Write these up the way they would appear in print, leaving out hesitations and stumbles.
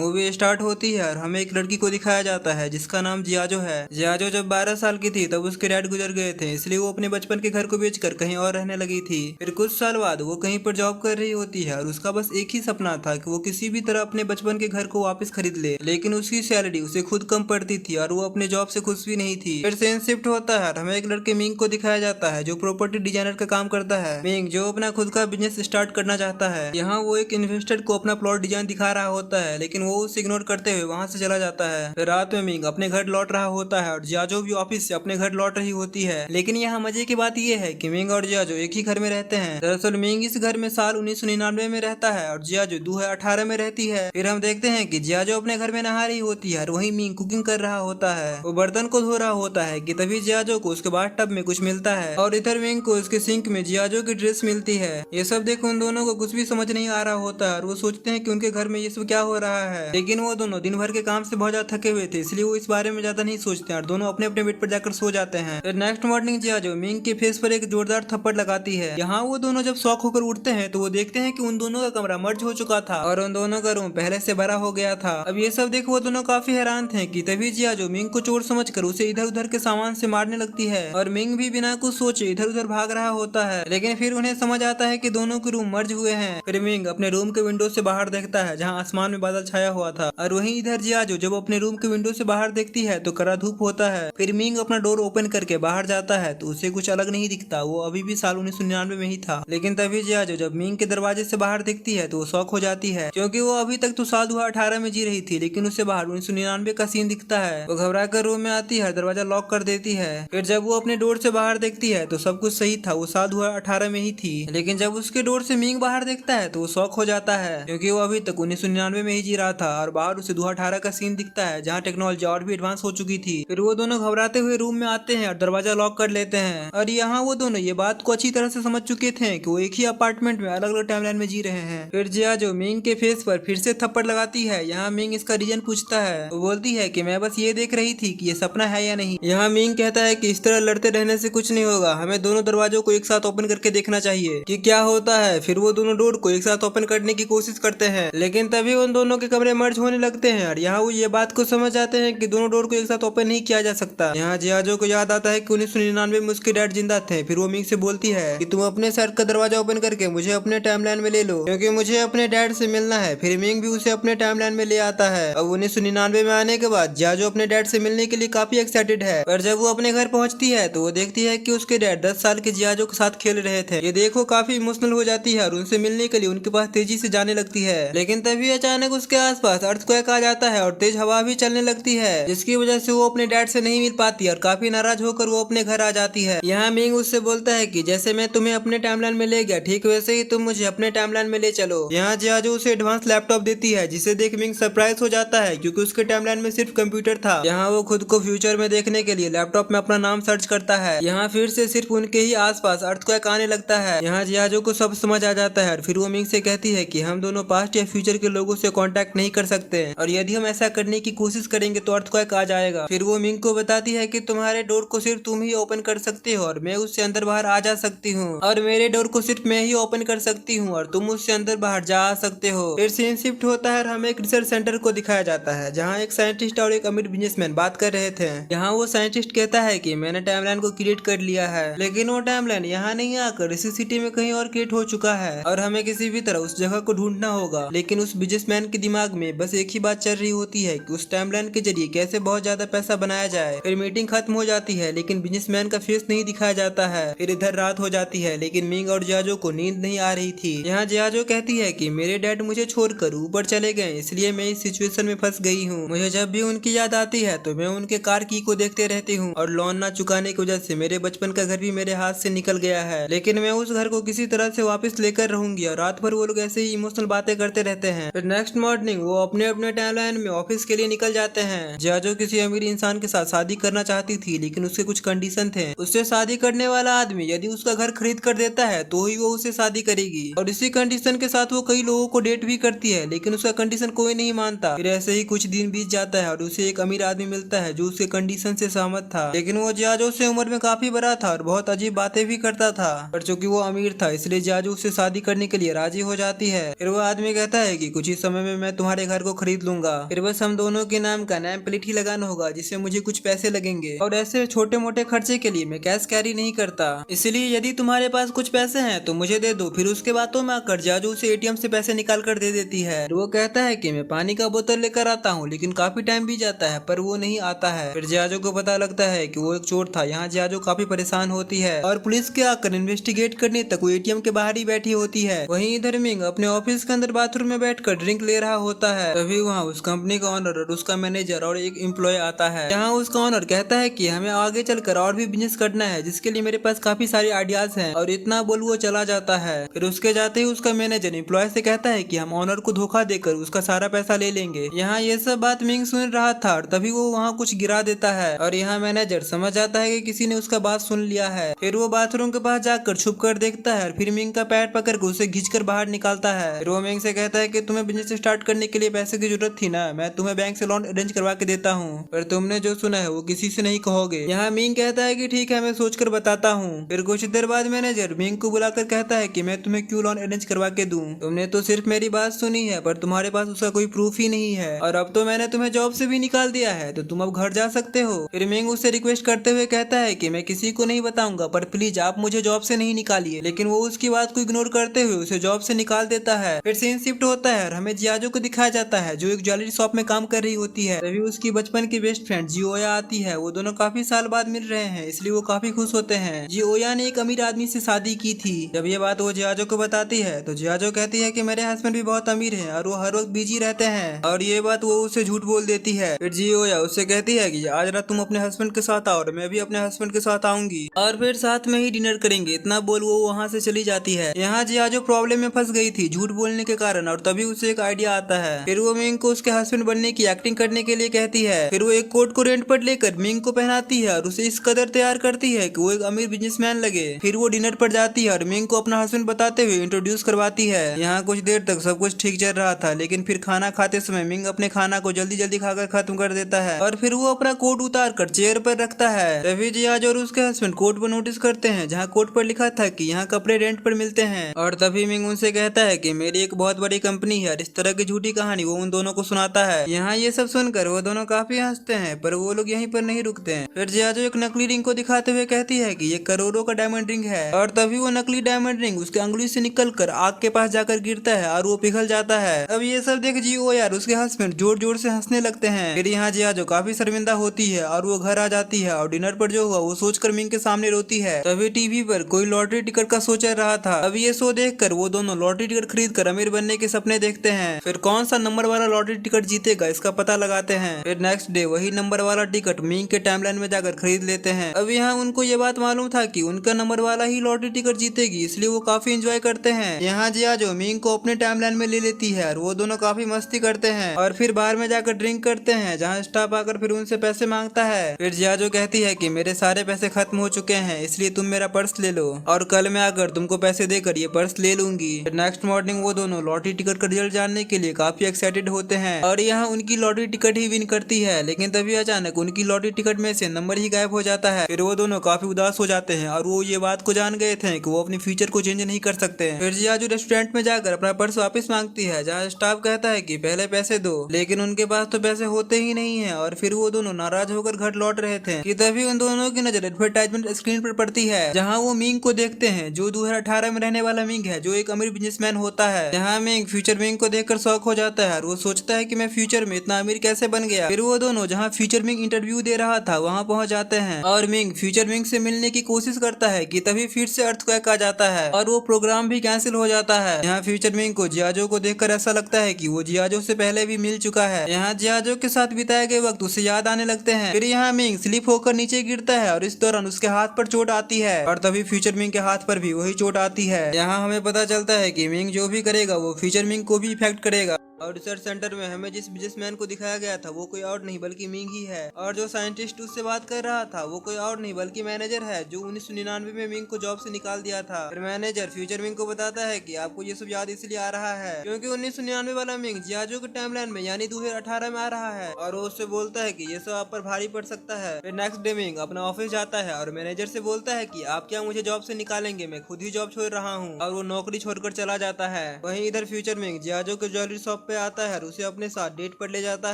Movie start होती है और हमें एक लड़की को दिखाया जाता है जिसका नाम जियाजो है। जियाजो जब 12 साल की थी तब उसके डैड गुजर गए थे, इसलिए वो अपने बचपन के घर को बेचकर कहीं और रहने लगी थी। फिर कुछ साल बाद वो कहीं पर जॉब कर रही होती है और उसका बस एक ही सपना था कि वो किसी भी तरह अपने बचपन के घर को वापस खरीद ले, लेकिन उसकी सैलरी उसे खुद कम पड़ती थी और वो अपने जॉब से खुश भी नहीं थी। फिर सीन शिफ्ट होता है और हमें एक लड़के मिंग को दिखाया जाता है जो प्रॉपर्टी डिजाइनर का काम करता है। मिंग जो अपना खुद का बिजनेस स्टार्ट करना चाहता है। यहाँ वो एक इन्वेस्टर को अपना प्लॉट डिजाइन दिखा रहा होता है, लेकिन वो उसे इग्नोर करते हुए वहां से चला जाता है। फिर रात में मिंग अपने घर लौट रहा होता है और जियाजो भी ऑफिस से अपने घर लौट रही होती है। लेकिन यहाँ मजे की बात यह है कि मिंग और जियाजो एक ही घर में रहते हैं। दरअसल मिंग इस घर में साल 1999 में रहता है और जियाजो 2018 में रहती है। फिर हम देखते हैं कि जियाजो अपने घर में नहा रही होती है और वहीं मिंग कुकिंग कर रहा होता है। वो बर्तन को धो रहा होता है कि तभी जियाजो को उसके बाद टब में कुछ मिलता है और इधर मिंग को उसके सिंक में जियाजो की ड्रेस मिलती है। ये सब देख उन दोनों को कुछ भी समझ नहीं आ रहा होता है और वो सोचते हैं कि उनके घर में ये सब क्या हो रहा है। लेकिन वो दोनों दिन भर के काम से बहुत ज्यादा थके हुए थे, इसलिए वो इस बारे में ज्यादा नहीं सोचते हैं और दोनों अपने अपने बेड पर जाकर सो जाते हैं। फिर नेक्स्ट मॉर्निंग जियाजो मिंग के फेस पर एक जोरदार थप्पड़ लगाती है। यहाँ वो दोनों जब शॉक होकर उठते हैं तो वो देखते हैं कि उन दोनों का कमरा मर्ज हो चुका था और उन दोनों का रूम पहले से भरा हो गया था। अब ये सब देख वो दोनों काफी हैरान थे कि तभी जियाजो मिंग को चोर समझकर उसे इधर उधर के सामान से मारने लगती है और मिंग भी बिना कुछ सोचे इधर उधर भाग रहा होता है। लेकिन फिर उन्हें समझ आता है कि दोनों के रूम मर्ज हुए हैं। फिर मिंग अपने रूम के विंडो से बाहर देखता है जहाँ आसमान में बादल छाया हुआ था और वहीं इधर जियाजो जब अपने रूम के विंडो से बाहर देखती है तो कड़ा धूप होता है। फिर मिंग अपना डोर ओपन करके बाहर जाता है तो उसे कुछ अलग नहीं दिखता, वो अभी भी साल 1999 में ही था। लेकिन तभी जियाजो जब मिंग के दरवाजे से बाहर देखती है तो वो शॉक हो जाती है क्योंकि वो अभी तक तो साल 2018 में जी रही थी, लेकिन उससे बाहर 1999 का सीन दिखता है। वो घबरा कर रूम में आती है, दरवाजा लॉक कर देती है। फिर जब वो अपने डोर से बाहर देखती है तो सब कुछ सही था, वो साल 2018 में ही थी। लेकिन जब उसके डोर से मिंग बाहर देखता है तो वो शॉक हो जाता है क्योंकि वो अभी तक 1999 में ही जी रहा था और बाहर उसे 2018 का सीन दिखता है जहाँ टेक्नोलॉजी और भी एडवांस हो चुकी थी। फिर वो दोनों घबराते हुए रूम में आते हैं और दरवाजा लॉक कर लेते हैं और यहाँ वो दोनों ये बात को अच्छी तरह से समझ चुके थे कि वो एक ही अपार्टमेंट में अलग अलग टाइमलाइन में जी रहे हैं। फिर जियाजो मिंग के फेस पर फिर से थप्पड़ लगाती है। यहाँ मिंग इसका रीजन पूछता है। वो बोलती है कि मैं बस ये देख रही थी कि ये सपना है या नहीं। यहाँ मिंग कहता है कि इस तरह लड़ते रहने से कुछ नहीं होगा, हमें दोनों दरवाजों को एक साथ ओपन करके देखना चाहिए कि क्या होता है। फिर वो दोनों डोर को एक साथ ओपन करने की कोशिश करते हैं, लेकिन तभी उन दोनों के कमरे मर्ज होने लगते हैं और यहाँ वो ये बात को समझ जाते हैं कि दोनों डोर को एक साथ ओपन नहीं किया जा सकता। यहाँ जियाजो को याद आता है कि 1999 में उसके डैड जिंदा थे। फिर वो मिंग से बोलती है कि तुम अपने सर का दरवाजा ओपन करके मुझे अपने टाइमलाइन में ले लो क्योंकि मुझे अपने डैड से मिलना है। फिर मिंग भी उसे अपने टाइमलाइन में ले आता है। अब 1999 में आने के बाद जियाजो अपने डैड से मिलने के लिए काफी एक्साइटेड है, पर जब वो अपने घर पहुंचती है तो वो देखती है कि उसके डैड 10 साल के जियाजो के साथ खेल रहे थे। ये देखो काफी इमोशनल हो जाती है और उनसे मिलने के लिए उनके पास तेजी से जाने लगती है। लेकिन तभी अचानक उसके आसपास अर्थक्वेक आ जाता है और तेज हवा भी चलने लगती है, जिसकी वजह से वो अपने डैड से नहीं मिल पाती और काफी नाराज होकर वो अपने घर आ जाती है। यहाँ मिंग उससे बोलता है कि जैसे मैं तुम्हें अपने टाइमलाइन में ले गया ठीक वैसे ही तुम मुझे अपने टाइमलाइन में ले चलो। यहाँ जियाजो उसे एडवांस लैपटॉप देती है जिसे देख मिंग सरप्राइज हो जाता है क्योंकि उसके टाइमलाइन में सिर्फ कंप्यूटर था। यहाँ वो खुद को फ्यूचर में देखने के लिए लैपटॉप में अपना नाम सर्च करता है। यहाँ फिर से सिर्फ उनके ही आसपास अर्थक्वेक आने लगता है। यहाँ जियाजो को सब समझ आ जाता है और फिर वो मिंग से कहती है कि हम दोनों पास्ट या फ्यूचर के लोगों से कांटेक्ट नहीं कर सकते और यदि हम ऐसा करने की कोशिश करेंगे तो अर्थक्वेक आ जाएगा। फिर वो मिंग को बताती है कि तुम्हारे डोर को सिर्फ तुम ही ओपन कर सकते हो और मैं उससे अंदर बाहर आ जा सकती हूँ और मेरे डोर को सिर्फ मैं ही ओपन कर सकती हूँ और तुम उससे अंदर बाहर जा सकते हो। फिर सीन शिफ्ट होता है और हमें एक रिसर्च सेंटर को दिखाया जाता है जहाँ एक साइंटिस्ट और एक अमीर बिजनेसमैन बात कर रहे थे। यहाँ वो साइंटिस्ट कहता है कि मैंने टाइमलाइन को क्रिएट कर लिया है, लेकिन वो टाइमलाइन यहाँ नहीं आकर इसी सिटी में कहीं और क्रिएट हो चुका है और हमें किसी भी तरह उस जगह को ढूंढना होगा। लेकिन उस बिजनेसमैन के दिमाग में बस एक ही बात चल रही होती है कि उस टाइमलाइन के जरिए कैसे बहुत ज्यादा पैसा बनाया जाए। फिर मीटिंग खत्म हो जाती है लेकिन बिजनेसमैन का फेस नहीं दिखाया जाता है। फिर इधर रात हो जाती है लेकिन मिंग और जियाजो को नींद नहीं आ रही थी। यहाँ जियाजो कहती है कि मेरे डैड मुझे छोड़कर ऊपर चले गए इसलिए मैं इस सिचुएशन में फंस गई हूँ। मुझे जब भी उनकी याद आती है तो मैं उनके कार की को देखते रहती हूँ और लोन ना चुकाने की वजह से मेरे बचपन का घर भी मेरे हाथ से निकल गया है, लेकिन मैं उस घर को किसी तरह से वापस लेकर रहूंगी। और रात भर वो लोग ऐसे ही इमोशनल बातें करते रहते हैं। फिर नेक्स्ट मॉर्निंग वो अपने अपने टाइमलाइन में ऑफिस के लिए निकल जाते हैं। जियाजो किसी अमीर इंसान के साथ शादी करना चाहती थी लेकिन उसके कुछ कंडीशन थे। उससे शादी करने वाला आदमी यदि उसका घर खरीद कर देता है तो ही वो उससे शादी करेगी और इसी कंडीशन के साथ वो कई लोगों को डेट भी करती है, लेकिन उसका कंडीशन कोई नहीं मानता। फिर ऐसे ही कुछ दिन बीत जाता है और उसे एक अमीर आदमी मिलता है जो उसके कंडीशन से सहमत था, लेकिन वो जियाजो से उम्र में काफी बड़ा था और बहुत अजीब बातें भी करता था। पर चूंकि वो अमीर था इसलिए जियाजो उससे शादी करने के लिए राजी हो जाती है। फिर वो आदमी कहता है कि कुछ ही समय में मैं तुम्हारे घर को खरीद लूंगा। फिर बस हम दोनों के नाम का नेम प्लेट ही लगाना होगा जिससे मुझे कुछ पैसे लगेंगे, और ऐसे छोटे मोटे खर्चे के लिए मैं कैश कैरी नहीं करता। इसलिए यदि तुम्हारे पास कुछ पैसे हैं तो मुझे दे दो। फिर उसके बाद तो मैं आकर जाजू उसे एटीएम से पैसे निकाल कर दे देती है। वो कहता है कि मैं पानी का बोतल लेकर आता हूँ, लेकिन काफी टाइम भी जाता है पर वो नहीं आता है। फिर जियाजो को पता लगता है कि वो एक चोर था। यहाँ जियाजो काफी परेशान होती है और पुलिस के आकर इन्वेस्टिगेट करने तक वो एटीएम के बाहर ही बैठी होती है। वहीं इधर मिंग अपने ऑफिस के अंदर बाथरूम में बैठकर ड्रिंक ले रहा होता है। तभी वहाँ उस कंपनी का ऑनर और उसका मैनेजर और एक एम्प्लॉय आता है। यहाँ उसका ऑनर कहता है कि हमें आगे चलकर और भी बिजनेस करना है, जिसके लिए मेरे पास काफी सारे आइडियाज हैं, और इतना बोल वो चला जाता है। फिर उसके जाते ही उसका मैनेजर एम्प्लॉय से कहता है कि हम ऑनर को धोखा देकर उसका सारा पैसा ले लेंगे। यहाँ ये सब बात मिंग सुन रहा था और तभी वो वहाँ कुछ गिरा देता है और यहाँ मैनेजर समझ जाता है कि किसी ने उसका बात सुन लिया है। फिर वो बाथरूम के पास जाकर छुप कर देखता है और फिर मिंग का पैर पकड़ कर उसे खींचकर बाहर निकालता है। फिर वो मिंग से कहता है कि तुम्हें बिजनेस स्टार्ट करने के लिए पैसे की जरूरत थी ना, मैं तुम्हें बैंक से लोन अरेंज करवा के देता हूँ, पर तुमने जो सुना है वो किसी से नहीं कहोगे। यहाँ मिंग कहता है कि ठीक है, मैं सोच कर बताता हूँ। फिर कुछ देर बाद मैनेजर मिंग को बुलाकर कहता है कि मैं तुम्हें क्यों लोन अरेंज करवा के दूं, तुमने तो सिर्फ मेरी बात सुनी है पर तुम्हारे पास उसका कोई प्रूफ ही नहीं है, और अब तो मैंने तुम्हें जॉब से भी निकाल दिया है तो तुम अब घर जा सकते हो। फिर मिंग उससे रिक्वेस्ट करते हुए कहता है कि मैं किसी को नहीं बताऊंगा, पर प्लीज आप मुझे जॉब से नहीं निकालिए, लेकिन वो उसकी बात को इग्नोर करते हुए उसे जॉब से निकाल देता है। फिर सीन शिफ्ट होता है और हमें जियाजो को दिखाया जाता है जो एक ज्वेलरी शॉप में काम कर रही होती है। तभी उसकी बचपन की बेस्ट फ्रेंड जियोया आती है। वो दोनों काफी साल बाद मिल रहे हैं, इसलिए वो काफी खुश होते हैं। जियोया ने एक अमीर आदमी से शादी की थी। जब ये बात वो जियाजो को बताती है तो जियाजो कहती है कि मेरे हस्बैंड भी बहुत अमीर हैं और वो हर वक्त बिजी रहते हैं, और ये बात वो उसे झूठ बोल देती है। फिर जियोया उससे कहती है कि आज रात तुम अपने हस्बैंड के साथ आओ और मैं भी अपने हस्बैंड के साथ आऊंगी और फिर साथ में ही डिनर करेंगे। इतना बोल वो वहाँ से चली जाती है। यहाँ जियाजो प्रॉब्लम में फंस गई थी झूठ बोलने के कारण, और तभी उसे एक आइडिया आता है। फिर वो मिंग को उसके हस्बैंड बनने की एक्टिंग करने के लिए कहती है। फिर वो एक कोट को रेंट पर लेकर मिंग को पहनाती है और उसे इस कदर तैयार करती है कि वो एक अमीर बिजनेसमैन लगे। फिर वो डिनर पर जाती है और मिंग को अपना हस्बैंड बताते हुए इंट्रोड्यूस करवाती है। यहाँ कुछ देर तक सब कुछ ठीक चल रहा था, लेकिन फिर खाना खाते समय मिंग अपने खाना को जल्दी जल्दी खाकर खत्म कर देता है और फिर वो अपना कोट उतार कर चेयर पर रखता है। तभी जियाजो और उसके हस्बैंड कोट पर नोटिस करते हैं जहाँ कोट पर लिखा था कि यहाँ कपड़े रेंट पर मिलते हैं, और तभी मिंग उनसे कहता है कि मेरी एक बहुत बड़ी कंपनी है और इस तरह की झूठी कहानी वो उन दोनों को सुनाता है। यहाँ ये सब सुनकर वो दोनों काफी हंसते हैं, पर वो लोग यहीं पर नहीं रुकते हैं। फिर जियाजो एक नकली रिंग को दिखाते हुए कहती है कि ये करोड़ों का डायमंड रिंग है, और तभी वो नकली डायमंड रिंग उसके अंगुली से निकलकर आग के पास जाकर गिरता है और वो पिघल जाता है। अब ये सब देख जियो यार उसके हस्बैंड जोर जोर से हंसने लगते हैं। फिर यहाँ जियाजो काफी शर्मिंदा होती है और वो घर आ जाती है और डिनर पर जो हुआ वो सोचकर मिंग के सामने रोती है। तभी टीवी पर कोई लॉटरी टिकट का शो चल रहा था। अब ये शो देखकर वो दोनों लॉटरी टिकट खरीद कर अमीर बनने के सपने देखते हैं। फिर कौन सा नंबर वाला लॉटरी टिकट जीतेगा इसका पता लगाते हैं। फिर नेक्स्ट डे वही नंबर वाला टिकट मिंग के टाइमलाइन में जाकर खरीद लेते हैं। अब यहाँ उनको ये बात मालूम था कि उनका नंबर वाला ही लॉटरी टिकट जीतेगी, इसलिए वो काफी एंजॉय करते हैं। यहाँ जियाजो मिंग को अपने टाइमलाइन में ले लेती है और वो दोनों काफी मस्ती करते हैं और फिर बाहर में जाकर ड्रिंक करते हैं, जहाँ स्टाफ आकर फिर उनसे पैसे मांगता है। फिर जियाजो कहती है कि मेरे सारे पैसे खत्म हो चुके हैं, इसलिए तुम मेरा पर्स ले लो और कल मैं आकर तुमको पैसे देकर ये पर्स ले लूंगी। फिर नेक्स्ट मॉर्निंग वो दोनों लॉटरी टिकट का रिजल्ट जानने के लिए काफी एक्साइटेड होते हैं और यहाँ उनकी लॉटरी टिकट ही विन करती है, लेकिन तभी अचानक उनकी लॉटरी टिकट में से नंबर ही गायब हो जाता है। फिर वो दोनों काफी उदास हो जाते हैं और वो ये बात को जान गए थे कि वो अपने फ्यूचर को चेंज नहीं कर सकते। फिर जियाजो रेस्टोरेंट में जाकर अपना पर्स वापस मांगती है, जहाँ स्टाफ कहता है कि पहले पैसे दो, लेकिन उनके पास तो पैसे होते ही नहीं है। और फिर वो दोनों नाराज होकर घर लौट रहे थे कि तभी उन दोनों की नजर एडवर्टाइजमेंट स्क्रीन पर पड़ती है, जहाँ वो मिंग को देखते हैं जो 2018 में रहने वाला मिंग है, जो एक अमीर बिजनेसमैन होता है। यहाँ मिंग फ्यूचर मिंग को देखकर शॉक हो जाता है और वो सोचता है कि मैं फ्यूचर में इतना अमीर कैसे बन गया। फिर वो दोनों जहाँ फ्यूचर मिंग इंटरव्यू दे रहा था वहाँ पहुँच जाते हैं और मिंग फ्यूचर मिंग से मिलने की कोशिश करता है कि तभी फिर से अर्थक्वेक आ जाता है और वो प्रोग्राम भी कैंसिल हो जाता है। यहाँ फ्यूचर मिंग को जियाजो को देखकर ऐसा लगता है कि वो जियाजो से पहले भी मिल चुका है। यहाँ जियाजो के साथ बिताए गए वक्त उसे याद आने लगते हैं। फिर यहाँ मिंग स्लिप होकर नीचे गिरता है और इस दौरान उसके हाथ पर चोट आती है और तभी फ्यूचर मिंग के हाथ पर भी वही चोट आती है। यहाँ हमें पता चलता है कि मिंग जो भी करेगा वो फ्यूचर मिंग को भी इफेक्ट करेगा। और रिसर्च सेंटर में हमें जिस बिजनेसमैन को दिखाया गया था वो कोई और नहीं बल्कि मिंग ही है, और जो साइंटिस्ट उससे बात कर रहा था वो कोई और नहीं बल्कि मैनेजर है, जो 1999 में मिंग को जॉब से निकाल दिया था। फिर मैनेजर फ्यूचर मिंग को बताता है कि आपको ये सब याद इसलिए आ रहा है क्योंकि 1999 वाला मिंग जियाजो के टाइमलाइन में यानी 2018 में आ रहा है, और वो उससे बोलता है कि ये सब आप पर भारी पड़ सकता है। फिर नेक्स्ट डे मिंग अपना ऑफिस जाता है और मैनेजर से बोलता है कि आप क्या मुझे जॉब से निकालेंगे, मैं खुद ही जॉब छोड़ रहा हूँ, और वो नौकरी छोड़कर चला जाता है। वहीं इधर फ्यूचर मिंग जियाजो के ज्वेलरी शॉप पे आता है और उसे अपने साथ डेट पर ले जाता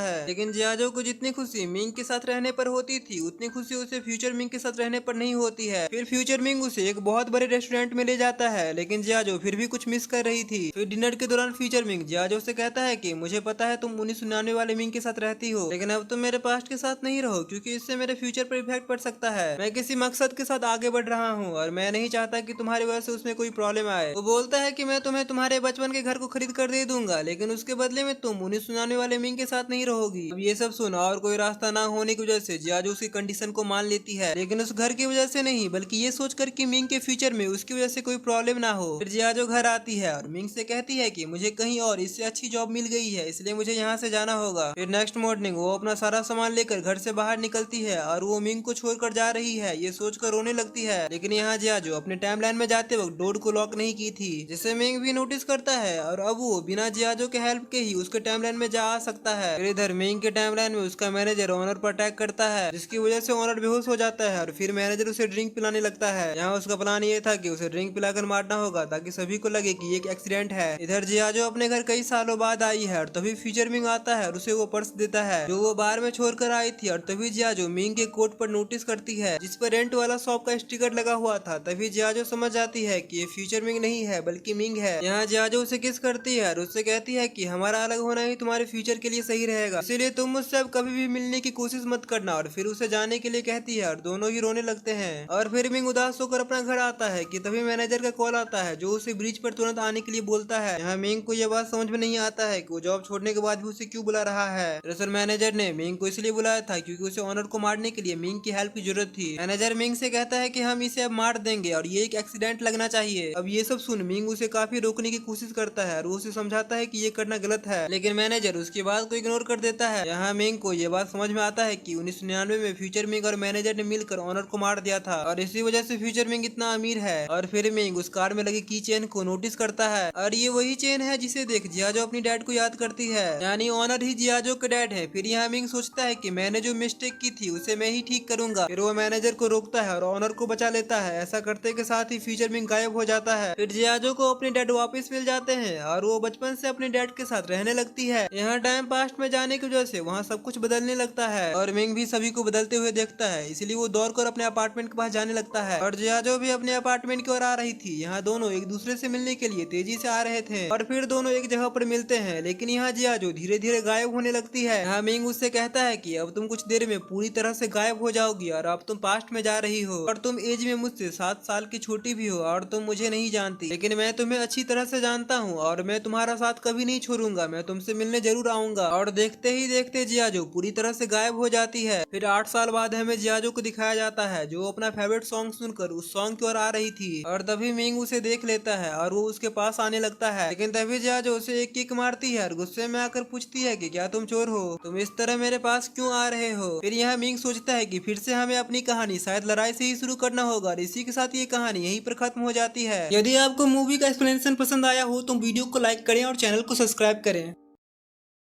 है। लेकिन जियाजो को जितनी खुशी मिंग के साथ रहने पर होती थी उतनी खुशी उसे फ्यूचर मिंग के साथ रहने पर नहीं होती है। फिर फ्यूचर मिंग उसे एक बहुत बड़े रेस्टोरेंट में ले जाता है, लेकिन जियाजो फिर भी कुछ मिस कर रही थी। फिर डिनर के दौरान फ्यूचर मिंग जियाजो से कहता है कि मुझे पता है तुम 1999 वाले मिंग के साथ रहती हो, लेकिन अब तुम मेरे पास्ट के साथ नहीं रहो क्योंकि इससे मेरे फ्यूचर पर इफेक्ट पड़ सकता है। मैं किसी मकसद के साथ आगे बढ़ रहा हूँ और मैं नहीं चाहता कि तुम्हारी वजह से उसमें कोई प्रॉब्लम आए। वो बोलता है कि मैं तुम्हें तुम्हारे बचपन के घर को खरीद कर दे दूंगा, लेकिन उसके बदले में तुम 1999 वाले मिंग के साथ नहीं रहोगी। अब ये सब सुना और कोई रास्ता ना होने की वजह से जियाजो उसकी कंडीशन को मान लेती है, लेकिन उस घर की वजह से नहीं बल्कि ये सोचकर कि मिंग के फ्यूचर में उसकी वजह से कोई प्रॉब्लम ना हो। फिर जियाजो घर आती है और मिंग से कहती है कि मुझे कहीं और इससे अच्छी जॉब मिल गई है, इसलिए मुझे यहाँ से जाना होगा। फिर नेक्स्ट मॉर्निंग वो अपना सारा सामान लेकर घर से बाहर निकलती है और वो मिंग को छोड़कर जा रही है ये सोचकर रोने लगती है। लेकिन यहाँ जियाजो अपने टाइमलाइन में जाते वक्त डोर को लॉक नहीं की थी, जिसे मिंग भी नोटिस करता है और अब वो बिना जियाजो के हेल्प के ही उसके टाइमलाइन में जा आ सकता है। फिर इधर मिंग के टाइमलाइन में उसका मैनेजर ओनर पर अटैक करता है, जिसकी वजह से ओनर बेहोश हो जाता है और फिर मैनेजर उसे ड्रिंक पिलाने लगता है। यहाँ उसका प्लान ये था कि उसे ड्रिंक पिलाकर मारना होगा ताकि सभी को लगे कि एक एक्सीडेंट है। इधर जियाजो अपने घर कई सालों बाद आई है और तभी फ्यूचर मिंग आता है और उसे वो पर्स देता है जो वो बार में छोड़कर आई थी। और तभी जियाजो मिंग के कोट पर नोटिस करती है जिस पर रेंट वाला शॉप का स्टिकर लगा हुआ था। तभी जियाजो समझ जाती है कि ये फ्यूचर मिंग नहीं है बल्कि मिंग है। यहाँ जियाजो उसे किस करती है और उससे कहती है कि हमारा अलग होना ही तुम्हारे फ्यूचर के लिए सही रहेगा, इसीलिए तुम मुझसे अब कभी भी मिलने की कोशिश मत करना। और फिर उसे जाने के लिए कहती है और दोनों ही रोने लगते हैं। और फिर मिंग उदास होकर अपना घर आता है कि तभी मैनेजर का कॉल आता है जो उसे ब्रिज पर तुरंत आने के लिए बोलता है। यहाँ मिंग को यह बात समझ में नहीं आता है कि वो जॉब छोड़ने के बाद भी उसे क्यों बुला रहा है। दरअसल मैनेजर ने मिंग को इसलिए बुलाया था क्योंकि उसे ऑनर को मारने के लिए मिंग की हेल्प की जरूरत थी। मैनेजर मिंग से कहता है कि हम इसे अब मार देंगे और ये एक एक्सीडेंट लगना चाहिए। अब ये सब सुन मिंग उसे काफी रोकने की कोशिश करता है और वो उसे समझाता है कि ये करना गलत है, लेकिन मैनेजर उसकी बात को इग्नोर कर देता है। यहाँ मिंग को ये बात समझ में आता है कि 1999 में फ्यूचर मिंग और मैनेजर ने मिलकर ऑनर को मार दिया था और इसी वजह से फ्यूचर मिंग इतना अमीर है। और फिर मिंग उस कार में लगी की चेन को नोटिस करता है और ये वही चेन है जिसे देख जियाजो अपनी डैड को याद करती है, यानी ऑनर ही जियाजो का डैड है। फिर यहाँ मिंग सोचता है कि मैंने जो मिस्टेक की थी उसे मैं ही ठीक करूंगा। फिर वो मैनेजर को रोकता है और ऑनर को बचा लेता है। ऐसा करते के साथ ही फ्यूचर मिंग गायब हो जाता है। फिर जियाजो को अपने डैड वापस मिल जाते हैं और वो बचपन से अपने डैड के साथ रहने लगती है। यहाँ टाइम पास्ट में जाने की वजह से वहाँ सब कुछ बदलने लगता है और मिंग भी सभी को बदलते हुए देखता है, इसलिए वो दौड़कर अपने अपार्टमेंट के पास जाने लगता है। और जियाजो भी अपने अपार्टमेंट की ओर आ रही थी। यहाँ दोनों एक दूसरे से मिलने के लिए तेजी से आ रहे थे और फिर दोनों एक जगह पर मिलते हैं, लेकिन यहाँ जियाजो धीरे धीरे गायब होने लगती है। यहाँ मिंग उससे कहता है कि अब तुम कुछ देर में पूरी तरह से गायब हो जाओगी और अब तुम पास्ट में जा रही हो और तुम एज में मुझसे 7 साल की छोटी भी हो और तुम मुझे नहीं जानती, लेकिन मैं तुम्हें अच्छी तरह से जानता हूँ और मैं तुम्हारा साथ कभी नहीं छोड़ूंगा। मैं तुमसे मिलने जरूर आऊंगा। और देखते ही देखते जियाजो पूरी तरह से गायब हो जाती है। फिर 8 साल बाद हमें जियाजो को दिखाया जाता है जो अपना फेवरेट सॉन्ग सुनकर उस सॉन्ग की ओर आ रही थी और तभी मिंग उसे देख लेता है और वो उसके पास आने लगता है, लेकिन तभी जियाजो उसे एक किक मारती है और गुस्से में आकर पूछती है कि क्या तुम चोर हो, तुम इस तरह मेरे पास क्यों आ रहे हो। फिर यहाँ मिंग सोचता है कि फिर से हमें अपनी कहानी शायद लड़ाई से ही शुरू करना होगा और इसी के साथ ये कहानी यहीं पर खत्म हो जाती है। यदि आपको मूवी का एक्सप्लेनेशन पसंद आया हो तो वीडियो को लाइक करें और चैनल को सब्सक्राइब करें।